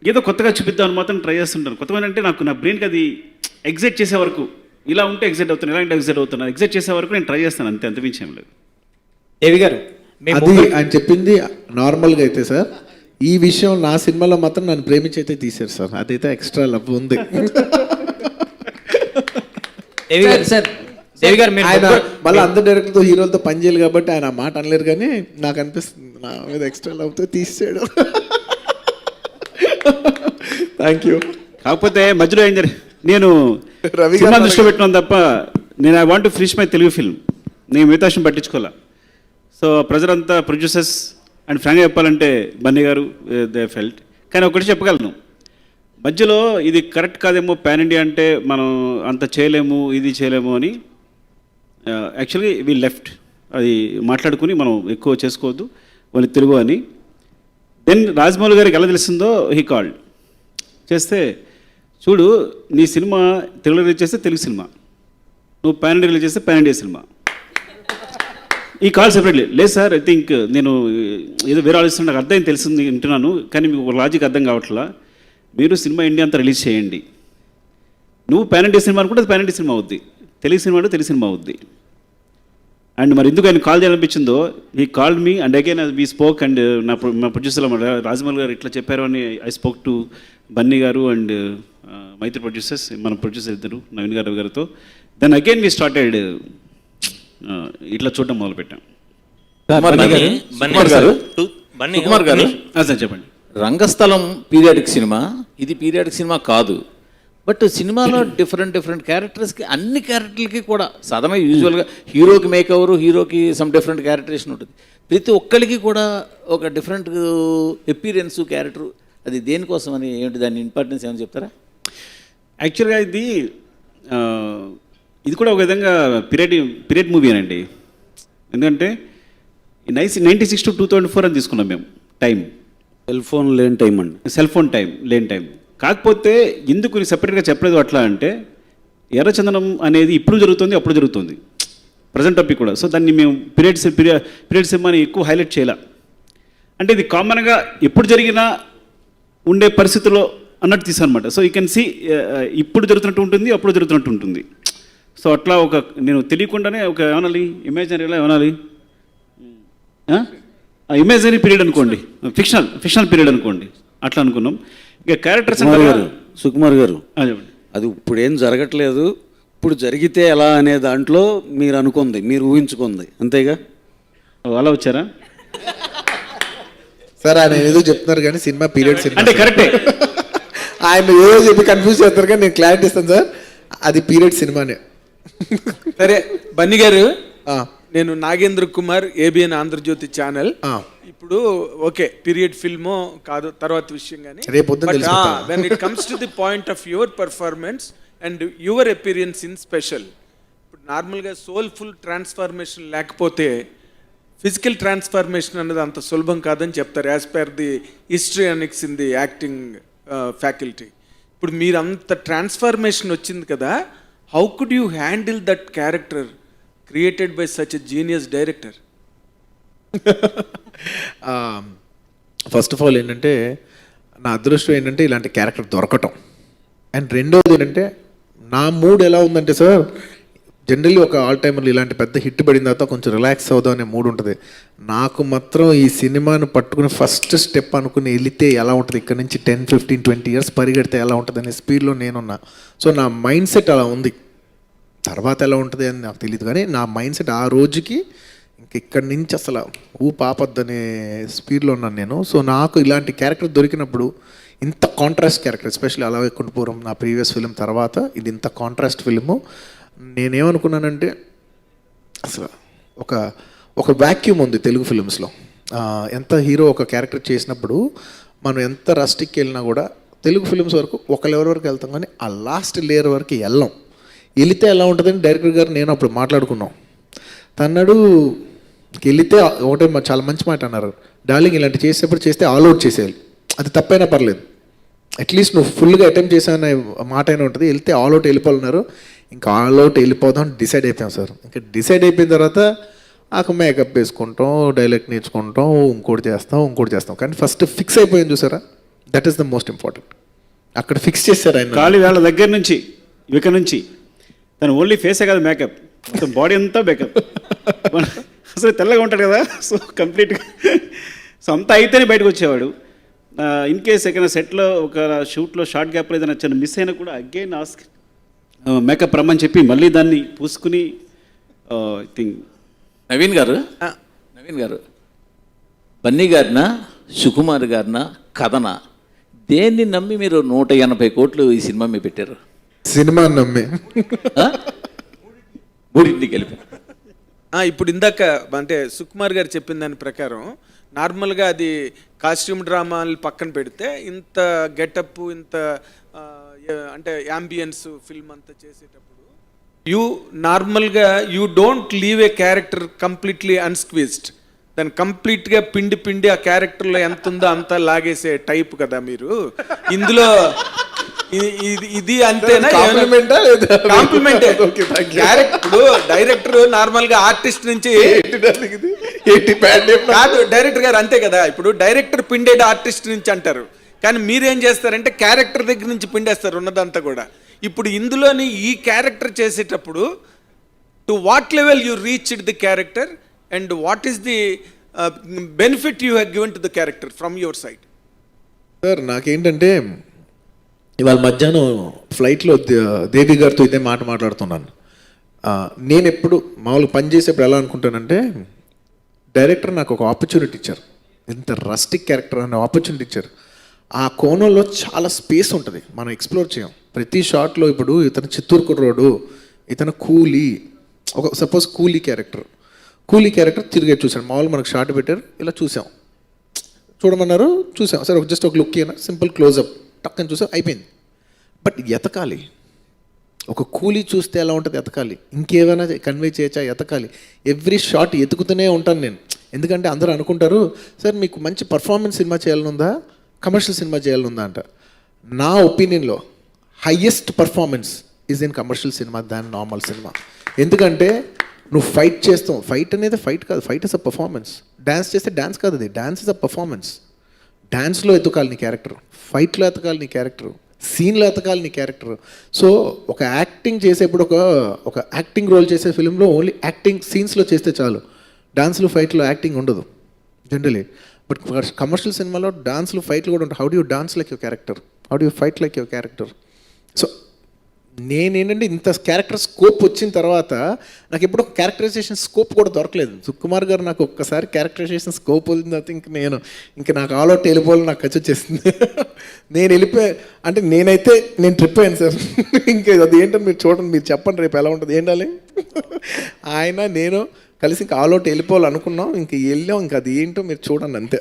ఏదో కొత్తగా చూపిద్దామని మాత్రం ట్రై చేస్తుంటాను. కొత్తగా అంటే నాకు నా బ్రెయిన్కి అది ఎగ్జైట్ చేసే వరకు, ఇలా ఉంటే ఎగ్జైట్ అవుతున్నాను, ఇలా ఉంటే ఎగ్జైట్ అవుతున్నాను, ఎగ్జైట్ చేసే వరకు నేను ట్రై చేస్తాను, అంతే, అంతమించి ఏం లేదు. ఏవి గారు అది ఆయన చెప్పింది నార్మల్గా అయితే సార్, ఈ విషయం నా సినిమాలో మాత్రం నన్ను ప్రేమించి అయితే తీశారు సార్, అదైతే ఎక్స్ట్రా లవ్ ఉంది. సార్ దేవి గారు మీరు ఆయన మళ్ళీ అందరు డైరెక్టర్తో హీరోలతో పనిచేయాలి కాబట్టి ఆయన ఆ మాట అనలేరు, కానీ నాకు అనిపిస్తుంది నా మీద ఎక్స్ట్రా లవ్తో తీసాడు. Thank you. కాకపోతే మధ్యలో ఏం జరిగింది, నేను రవి సినిమా దృష్టిలో పెట్టినాను తప్ప నేను I want to finish my Telugu film, నేను మిగతా విషయం పట్టించుకోవాలా. సో ప్రజలంతా ప్రొడ్యూసర్స్ అండ్ ఫ్రాంక్గా చెప్పాలంటే బన్నీ గారు దే ఫెల్ట్. కానీ ఒకటి చెప్పగలను, మధ్యలో ఇది కరెక్ట్ కాదేమో, పాన్ ఇండియా అంటే మనం అంత చేయలేము, ఇది చేయలేము అని యాక్చువల్లీ వీ లెఫ్ట్, అది మాట్లాడుకుని మనం ఎక్కువ చేసుకోవద్దు వాళ్ళ తెలుగు అని. దెన్ రాజమౌళి గారికి ఎలా తెలిసిందో హీ కాల్డ్ చేస్తే, చూడు నీ సినిమా తెలుగు రిలీజ్ చేస్తే తెలుగు సినిమా, నువ్వు పాన్ ఇండియా రిలీజ్ చేస్తే పాన్ ఇండియా సినిమా. ఈ కాల్ సెపరేట్లీ లేదు సార్, ఐ థింక్ నేను ఏదో వేరే ఆలోచిస్తున్నా, నాకు అర్థం తెలిసింది వింటున్నాను, కానీ మీకు ఒక లాజిక్ అర్థం కావట్లా. మీరు సినిమా ఇండియా అంతా రిలీజ్ చేయండి, నువ్వు పాన్ ఇండియా సినిమా అనుకుంటే అది పాన్ ఇండియా సినిమా అవుద్ది, తెలుగు సినిమా అంటే తెలుగు సినిమా అవుద్ది. అండ్ మరి ఎందుకు ఆయన కాల్ చేయాలనిపించిందో, ఈ called me and again we spoke, and మా ప్రొడ్యూసర్ రాజమౌళి గారు ఇట్లా చెప్పారు అని ఐ స్పోక్ టు బన్నీ గారు అండ్ మైత్రి ప్రొడ్యూసర్స్, మన ప్రొడ్యూసర్ ఇద్దరు నవీన్ గారు గారితో. దెన్ అగైన్ వీ స్టార్టెడ్ ఇట్లా చూడడం మొదలుపెట్టాం. కుమార్ గారు సార్ చెప్పండి. రంగస్థలం పీరియాడిక్ సినిమా, ఇది పీరియాడిక్ సినిమా కాదు. బట్ సినిమాలో డిఫరెంట్ క్యారెక్టర్స్కి, అన్ని క్యారెక్టర్లకి కూడా సాధారణంగా యూజువల్గా హీరోకి మేకవరు, హీరోకి సమ్ డిఫరెంట్ క్యారెక్టరేషన్ ఉంటుంది. ప్రతి ఒక్కరికి కూడా ఒక డిఫరెంట్ ఎపీరియన్స్ క్యారెక్టర్, అది దేనికోసం అని ఏంటి, దాని ఇంపార్టెన్స్ ఏమైనా చెప్తారా? యాక్చువల్గా ఇది కూడా ఒక విధంగా పీరియడ్ మూవీ అనండి. ఎందుకంటే 96 to 2004 అని తీసుకున్నాం మేము టైం, సెల్ ఫోన్ లేని టైం అండి, సెల్ ఫోన్ టైం లేని టైం. కాకపోతే ఎందుకు సెపరేట్గా చెప్పలేదు అట్లా అంటే, ఎర్రచందనం అనేది ఇప్పుడు జరుగుతుంది, అప్పుడు జరుగుతుంది, ప్రజెంట్ టాపిక్ కూడా. సో దాన్ని మేము పీరియడ్ సినిమాని ఎక్కువ హైలైట్ చేయాల, అంటే ఇది కామన్గా ఎప్పుడు జరిగినా ఉండే పరిస్థితుల్లో అన్నట్టు తీసాను అనమాట. సో యూ కెన్ సీ ఇప్పుడు జరుగుతున్నట్టు ఉంటుంది, అప్పుడు జరుగుతున్నట్టు ఉంటుంది. సో అట్లా ఒక నేను తెలియకుండానే ఒక ఏమనాలి, ఇమాజినరీలో ఏమనాలి, ఇమాజినరీ పీరియడ్ అనుకోండి, ఫిక్షనల్ పీరియడ్ అనుకోండి, అట్లా అనుకున్నాం. ఇక క్యారెక్టర్స్ సుకుమార్ గారు అది ఇప్పుడు ఏం జరగట్లేదు, ఇప్పుడు జరిగితే ఎలా అనే దాంట్లో మీరు అనుకుంది, మీరు ఊహించుకుంది, అంతేగా? అలా వచ్చారా సార్? ఆయన ఏదో చెప్తున్నారు కానీ సినిమా పీరియడ్ సినిమా అంటే కరెక్టే, ఆయన ఏదో చెప్పి కన్ఫ్యూజ్ చేస్తారు, కానీ నేను క్లారిటీ ఇస్తాను సార్, అది పీరియడ్ సినిమానే. సరే బన్నీ గారు, నేను నాగేంద్ర కుమార్, ఏబిఎన్ ఆంధ్రజ్యోతి ఛానల్. ఇప్పుడు ఓకే పీరియడ్ ఫిల్మో కాదు తర్వాత విషయం, కానీ when it comes to the point of your performance and your appearance in special, ఇప్పుడు నార్మల్గా సోల్ఫుల్ ట్రాన్స్ఫార్మేషన్ లేకపోతే ఫిజికల్ ట్రాన్స్ఫార్మేషన్ అన్నది అంత సులభం కాదని చెప్తారు, as per the histrionics in the acting faculty. ఇప్పుడు మీరు అంత ట్రాన్స్ఫార్మేషన్ వచ్చింది కదా, how could you handle that character created by such a genius director? First of all ఏంటంటే, నా అదృష్టం ఏంటంటే ఇలాంటి క్యారెక్టర్ దొరకటం. అండ్ రెండోది ఏంటంటే, నా మూడ్ ఎలా ఉందంటే సార్, జనరల్లీ ఒక ఆల్ టైమర్లు ఇలాంటి పెద్ద హిట్ పడిన తర్వాత కొంచెం రిలాక్స్ అవుదాం అనే మూడ్ ఉంటుంది. నాకు మాత్రం ఈ సినిమాను పట్టుకుని ఫస్ట్ స్టెప్ అనుకుని వెళితే ఎలా ఉంటుంది, ఇక్కడ నుంచి 10, 15, 20 years పరిగెడితే ఎలా ఉంటుంది అనే స్పీడ్లో నేనున్నా. సో నా మైండ్ సెట్ అలా ఉంది. తర్వాత ఎలా ఉంటుంది అని నాకు తెలియదు, కానీ నా మైండ్ సెట్ ఆ రోజుకి ఇంక ఇక్కడి నుంచి అసలు పాపద్దనే స్పీడ్లో ఉన్నాను నేను. సో నాకు ఇలాంటి క్యారెక్టర్ దొరికినప్పుడు, ఇంత కాంట్రాస్ట్ క్యారెక్టర్, ఎస్పెషల్లీ అలా వైకుంఠపురం నా ప్రీవియస్ ఫిలిం తర్వాత ఇది ఇంత కాంట్రాస్ట్ ఫిలిము, నేనేమనుకున్నానంటే అసలు ఒక వ్యాక్యూమ్ ఉంది తెలుగు ఫిలిమ్స్లో. ఎంత హీరో ఒక క్యారెక్టర్ చేసినప్పుడు మనం ఎంత రస్టిక్కి వెళ్ళినా కూడా తెలుగు ఫిలిమ్స్ వరకు ఒక లెవెల్ వరకు వెళ్తాం, కానీ ఆ లాస్ట్ లేయర్ వరకు వెళ్ళాం. వెళితే ఎలా ఉంటుందని డైరెక్టర్ గారు నేను అప్పుడు మాట్లాడుకున్నాం. తన్నాడు వెళితే ఒకటే చాలా మంచి మాట అన్నారు, డార్లింగ్ ఇలాంటి చేసేటప్పుడు చేస్తే ఆల్ అవుట్ చేసేయాలి, అది తప్పైనా పర్లేదు, అట్లీస్ట్ నువ్వు ఫుల్గా అటెంప్ట్ చేసావనే మాట అయినా ఉంటుంది, వెళ్తే ఆల్ అవుట్ వెళ్ళిపోతున్నారు. ఇంకా ఆల్ అవుట్ వెళ్ళిపోదాం డిసైడ్ అయిపోయాం సార్. ఇంకా డిసైడ్ అయిపోయిన తర్వాత మేకప్ వేసుకుంటాం, డైలాగ్ నేర్చుకుంటాం, ఇంకోటి చేస్తాం. కానీ ఫస్ట్ ఫిక్స్ అయిపోయింది చూసారా, that is the most important. అక్కడ ఫిక్స్ చేశారు ఆయన. కాలి వేళ దగ్గర నుంచి ఇక నుంచి తను ఓన్లీ ఫేసే కాదు మేకప్, మొత్తం బాడీ అంతా మేకప్. అసలు తెల్లగా ఉంటాడు కదా, సో కంప్లీట్గా సో అంతా అయితేనే బయటకు వచ్చేవాడు. ఇన్ కేస్ ఎక్కడైనా సెట్లో ఒక షూట్లో షార్ట్ గ్యాప్లో ఏదైనా చిన్న మిస్ అయినా కూడా అగైన్ ఆస్క్ మేకప్ రమ్మని చెప్పి మళ్ళీ దాన్ని పూసుకుని ఐ థింక్. నవీన్ గారు బన్నీ గారినా సుకుమార్ గారినా కథనా దేన్ని నమ్మి మీరు 180 కోట్లు ఈ సినిమా మీద పెట్టారు? సినిమా నమ్మే మూడింటికి వెళ్ళిపోయి. ఇప్పుడు ఇందాక అంటే సుకుమార్ గారు చెప్పిన దాని ప్రకారం నార్మల్గా అది కాస్ట్యూమ్ డ్రామాలు పక్కన పెడితే ఇంత గెటప్ ఇంత అంటే యాంబియన్స్ ఫిల్మ్ అంతా చేసేటప్పుడు నార్మల్గా you don't leave a character completely unsqueezed. దాన్ని కంప్లీట్గా పిండి ఆ క్యారెక్టర్లో ఎంత ఉందో అంతా లాగేసే టైప్ కదా మీరు. ఇందులో ఇది అంతేనా? కాంప్లిమెంట్. ఇప్పుడు డైరెక్టర్ నార్మల్ గా ఆర్టిస్ట్ నుంచి కాదు, డైరెక్టర్ గారు అంతే కదా. ఇప్పుడు డైరెక్టర్ పిండేది ఆర్టిస్ట్ నుంచి అంటారు, కానీ మీరేం చేస్తారంటే క్యారెక్టర్ దగ్గర నుంచి పిండేస్తారు ఉన్నదంతా కూడా. ఇప్పుడు ఇందులోని ఈ క్యారెక్టర్ చేసేటప్పుడు to what level you reached the character and what is the benefit you have given to the character from your side? Sir నాకేంటంటే ఇవాళ మధ్యాహ్నం ఫ్లైట్లో దేవి గారితో ఇదే మాట్లాడుతున్నాను. నేను ఎప్పుడు మామూలుగా పని చేసేప్పుడు ఎలా అనుకుంటానంటే డైరెక్టర్ నాకు ఒక ఆపర్చునిటీ ఇచ్చారు, ఎంత రస్టిక్ క్యారెక్టర్ అనే ఆపర్చునిటీ ఇచ్చారు. ఆ కోణంలో చాలా స్పేస్ ఉంటుంది, మనం ఎక్స్ప్లోర్ చేయం. ప్రతి షాట్లో ఇప్పుడు ఇతను చిత్తూరు కుర్రోడు, ఇతను కూలీ, ఒక సపోజ్ కూలీ క్యారెక్టర్ తిరిగే చూసాను. మామూలు మనకు షార్ట్ పెట్టారు, ఇలా చూడమన్నారు, చూసాం. సరే జస్ట్ ఒక లుక్ అయినా సింపుల్ క్లోజప్ టక్కని చూసాం, అయిపోయింది. బట్ ఎతకాలి, ఒక కూలీ చూస్తే ఎలా ఉంటుంది ఎతకాలి, ఇంకేమైనా కన్వే చేయొచ్చా ఎతకాలి. ఎవ్రీ షాట్ ఎతుకుతూనే ఉంటాను నేను. ఎందుకంటే అందరూ అనుకుంటారు సార్ మీకు మంచి పర్ఫార్మెన్స్ సినిమా చేయాలనుందా, కమర్షియల్ సినిమా చేయాలనుందా అంట. నా ఒపీనియన్లో highest performance is in commercial cinema than normal cinema. ఎందుకంటే నువ్వు ఫైట్ చేస్తావు, ఫైట్ అనేది ఫైట్ కాదు, fight is a performance. Dance చేస్తే డ్యాన్స్ కాదు, అది డ్యాన్స్ ఇస్ అ పర్ఫార్మెన్స్. డ్యాన్స్లో ఎతకాలి నీ క్యారెక్టర్, ఫైట్లో ఎతకాలి నీ క్యారెక్టర్, సీన్లో ఎతకాలి నీ క్యారెక్టర్. సో ఒక యాక్టింగ్ చేసేప్పుడు ఒక యాక్టింగ్ రోల్ చేసే ఫిలింలో ఓన్లీ యాక్టింగ్ సీన్స్లో చేస్తే చాలు, డాన్స్లో ఫైట్లో యాక్టింగ్ ఉండదు జనరలీ. బట్ కమర్షియల్ సినిమాలో డాన్స్లు ఫైట్లు కూడా ఉంటాయి. How do you dance like your character, how do you fight like your character. So నేనేంటంటే ఇంత క్యారెక్టర్ స్కోప్ వచ్చిన తర్వాత నాకు ఎప్పుడు క్యారెక్టరైజేషన్ స్కోప్ కూడా దొరకలేదు. సుకుమార్ గారు నాకు ఒక్కసారి క్యారెక్టరైజేషన్ స్కోప్ వదిలిన తర్వాత ఇంక నాకు ఆల్అౌట్ వెళ్ళిపోవాలి, నాకు ఖర్చు వచ్చేసింది. నేను అంటే నేను ట్రిప్ అయ్యాను సార్. ఇంకా అది ఏంటో మీరు చూడండి, మీరు చెప్పండి రేపు ఎలా ఉంటుంది ఏంటాలి. ఆయన నేను కలిసి ఇంకా ఆల్అౌట్ వెళ్ళిపోవాలనుకున్నాం, ఇంక వెళ్ళాం, ఇంకా అది ఏంటో మీరు చూడండి అంతే.